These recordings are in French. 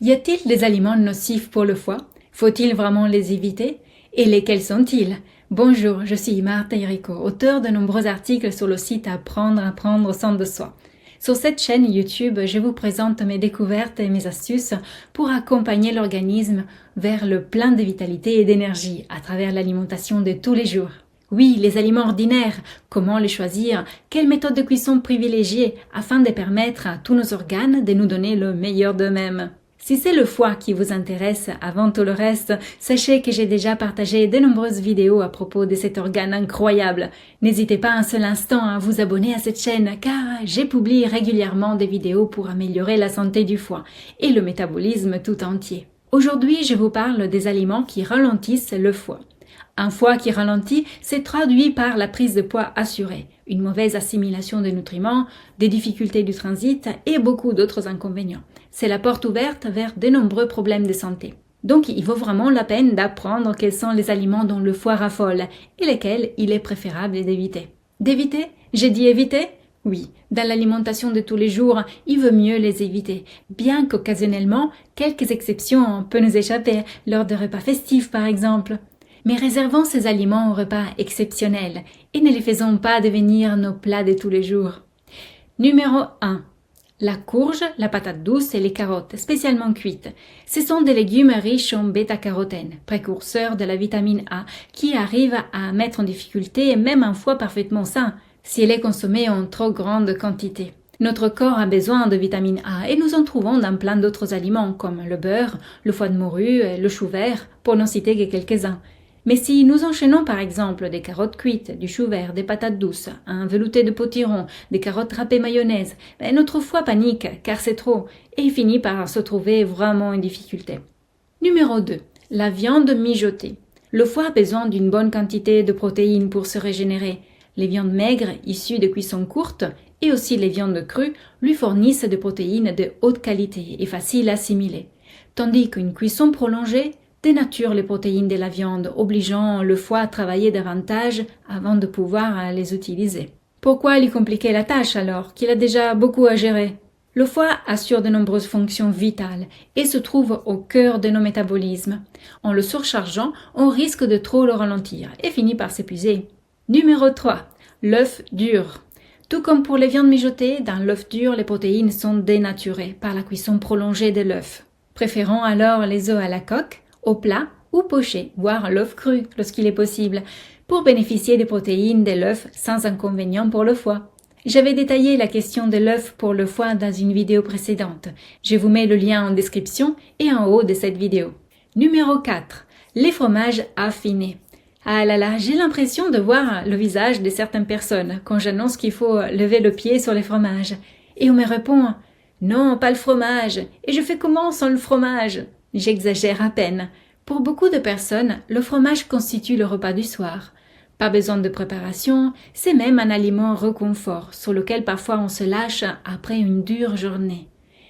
Y a-t-il des aliments nocifs pour le foie? Faut-il vraiment les éviter? Et lesquels sont-ils? Bonjour, je suis Martha Irico, auteure de nombreux articles sur le site Apprendre à prendre soin de soi. Sur cette chaîne YouTube, je vous présente mes découvertes et mes astuces pour accompagner l'organisme vers le plein de vitalité et d'énergie à travers l'alimentation de tous les jours. Oui, les aliments ordinaires, comment les choisir, quelle méthode de cuisson privilégier afin de permettre à tous nos organes de nous donner le meilleur d'eux-mêmes. Si c'est le foie qui vous intéresse avant tout le reste, sachez que j'ai déjà partagé de nombreuses vidéos à propos de cet organe incroyable. N'hésitez pas un seul instant à vous abonner à cette chaîne car j'ai publié régulièrement des vidéos pour améliorer la santé du foie et le métabolisme tout entier. Aujourd'hui, je vous parle des aliments qui ralentissent le foie. Un foie qui ralentit s'est traduit par la prise de poids assurée, une mauvaise assimilation des nutriments, des difficultés du transit et beaucoup d'autres inconvénients. C'est la porte ouverte vers de nombreux problèmes de santé. Donc il vaut vraiment la peine d'apprendre quels sont les aliments dont le foie raffole et lesquels il est préférable d'éviter. D'éviter? J'ai dit éviter? Oui, dans l'alimentation de tous les jours, il vaut mieux les éviter, bien qu'occasionnellement, quelques exceptions peuvent nous échapper, lors de repas festifs par exemple. Mais réservons ces aliments aux repas exceptionnels et ne les faisons pas devenir nos plats de tous les jours. Numéro 1. La courge, la patate douce et les carottes, spécialement cuites. Ce sont des légumes riches en bêta-carotène, précurseurs de la vitamine A, qui arrive à mettre en difficulté même un foie parfaitement sain, si elle est consommée en trop grande quantité. Notre corps a besoin de vitamine A et nous en trouvons dans plein d'autres aliments comme le beurre, le foie de morue, le chou vert, pour n'en citer que quelques-uns. Mais si nous enchaînons par exemple des carottes cuites, du chou vert, des patates douces, un velouté de potiron, des carottes râpées mayonnaise, notre foie panique car c'est trop et il finit par se trouver vraiment en difficulté. Numéro 2. La viande mijotée. Le foie a besoin d'une bonne quantité de protéines pour se régénérer. Les viandes maigres issues de cuissons courtes et aussi les viandes crues lui fournissent des protéines de haute qualité et faciles à assimiler. Tandis qu'une cuisson prolongée dénature les protéines de la viande, obligeant le foie à travailler davantage avant de pouvoir les utiliser. Pourquoi lui compliquer la tâche alors qu'il a déjà beaucoup à gérer? Le foie assure de nombreuses fonctions vitales et se trouve au cœur de nos métabolismes. En le surchargeant, on risque de trop le ralentir et finit par s'épuiser. Numéro 3. L'œuf dur. Tout comme pour les viandes mijotées, dans l'œuf dur, les protéines sont dénaturées par la cuisson prolongée de l'œuf. Préférons alors les œufs à la coque, au plat ou poché, voire l'œuf cru lorsqu'il est possible, pour bénéficier des protéines de l'œuf sans inconvénient pour le foie. J'avais détaillé la question de l'œuf pour le foie dans une vidéo précédente. Je vous mets le lien en description et en haut de cette vidéo. Numéro 4. Les fromages affinés. Ah là là, j'ai l'impression de voir le visage de certaines personnes quand j'annonce qu'il faut lever le pied sur les fromages. Et on me répond « Non, pas le fromage. Et je fais comment sans le fromage ?» J'exagère à peine. Pour beaucoup de personnes, le fromage constitue le repas du soir. Pas besoin de préparation, c'est même un aliment réconfort sur lequel parfois on se lâche après une dure journée.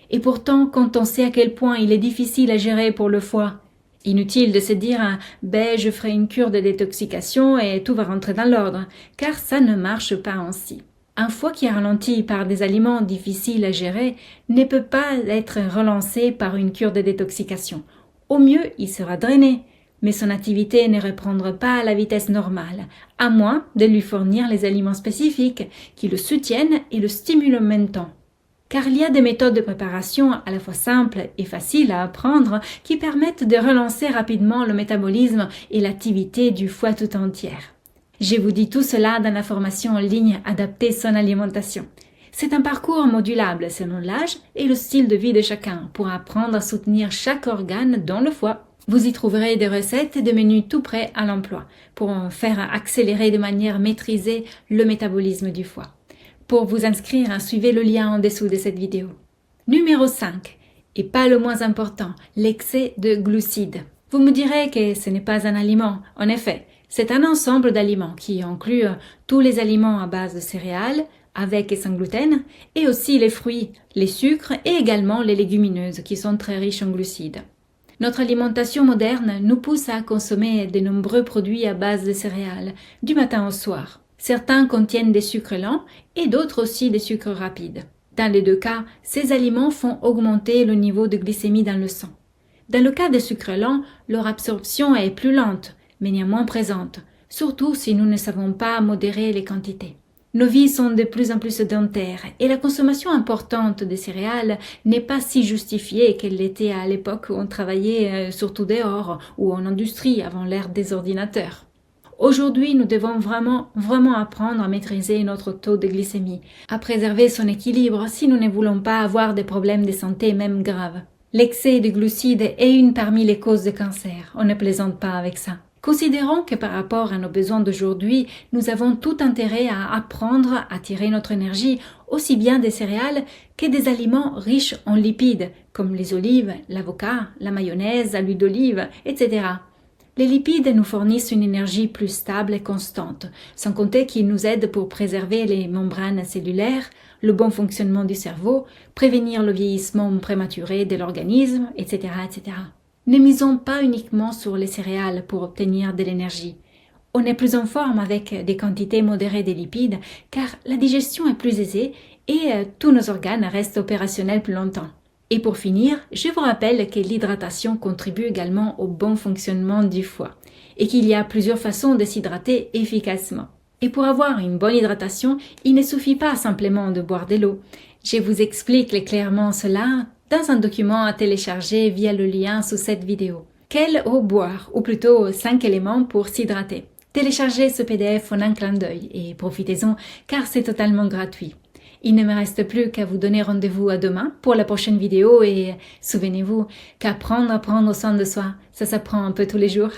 Et pourtant, quand on sait à quel point il est difficile à gérer pour le foie, inutile de se dire « je ferai une cure de détoxication et tout va rentrer dans l'ordre », car ça ne marche pas ainsi. Un foie qui est ralenti par des aliments difficiles à gérer ne peut pas être relancé par une cure de détoxication. Au mieux, il sera drainé, mais son activité ne reprendra pas à la vitesse normale, à moins de lui fournir les aliments spécifiques qui le soutiennent et le stimulent en même temps. Car il y a des méthodes de préparation à la fois simples et faciles à apprendre qui permettent de relancer rapidement le métabolisme et l'activité du foie tout entière. Je vous dis tout cela dans la formation en ligne Adapter son alimentation. C'est un parcours modulable selon l'âge et le style de vie de chacun pour apprendre à soutenir chaque organe dans le foie. Vous y trouverez des recettes et des menus tout prêts à l'emploi pour en faire accélérer de manière maîtrisée le métabolisme du foie. Pour vous inscrire, suivez le lien en dessous de cette vidéo. Numéro 5. Et pas le moins important, l'excès de glucides. Vous me direz que ce n'est pas un aliment. En effet, c'est un ensemble d'aliments qui inclut tous les aliments à base de céréales, avec et sans gluten, et aussi les fruits, les sucres et également les légumineuses qui sont très riches en glucides. Notre alimentation moderne nous pousse à consommer de nombreux produits à base de céréales, du matin au soir. Certains contiennent des sucres lents et d'autres aussi des sucres rapides. Dans les deux cas, ces aliments font augmenter le niveau de glycémie dans le sang. Dans le cas des sucres lents, leur absorption est plus lente, mais néanmoins présente, surtout si nous ne savons pas modérer les quantités. Nos vies sont de plus en plus sédentaires et la consommation importante de céréales n'est pas si justifiée qu'elle l'était à l'époque où on travaillait surtout dehors ou en industrie avant l'ère des ordinateurs. Aujourd'hui, nous devons vraiment apprendre à maîtriser notre taux de glycémie, à préserver son équilibre si nous ne voulons pas avoir des problèmes de santé même graves. L'excès de glucides est une parmi les causes de cancer, on ne plaisante pas avec ça. Considérons que par rapport à nos besoins d'aujourd'hui, nous avons tout intérêt à apprendre à tirer notre énergie aussi bien des céréales que des aliments riches en lipides, comme les olives, l'avocat, la mayonnaise, l'huile d'olive, etc. Les lipides nous fournissent une énergie plus stable et constante, sans compter qu'ils nous aident pour préserver les membranes cellulaires, le bon fonctionnement du cerveau, prévenir le vieillissement prématuré de l'organisme, etc., etc. Ne misons pas uniquement sur les céréales pour obtenir de l'énergie. On est plus en forme avec des quantités modérées de lipides car la digestion est plus aisée et tous nos organes restent opérationnels plus longtemps. Et pour finir, je vous rappelle que l'hydratation contribue également au bon fonctionnement du foie et qu'il y a plusieurs façons de s'hydrater efficacement. Et pour avoir une bonne hydratation, il ne suffit pas simplement de boire de l'eau. Je vous explique clairement cela dans un document à télécharger via le lien sous cette vidéo. Quelle eau boire, ou plutôt 5 éléments pour s'hydrater. Téléchargez ce PDF en un clin d'œil et profitez-en car c'est totalement gratuit. Il ne me reste plus qu'à vous donner rendez-vous à demain pour la prochaine vidéo et souvenez-vous qu'apprendre à prendre soin de soi, ça s'apprend un peu tous les jours.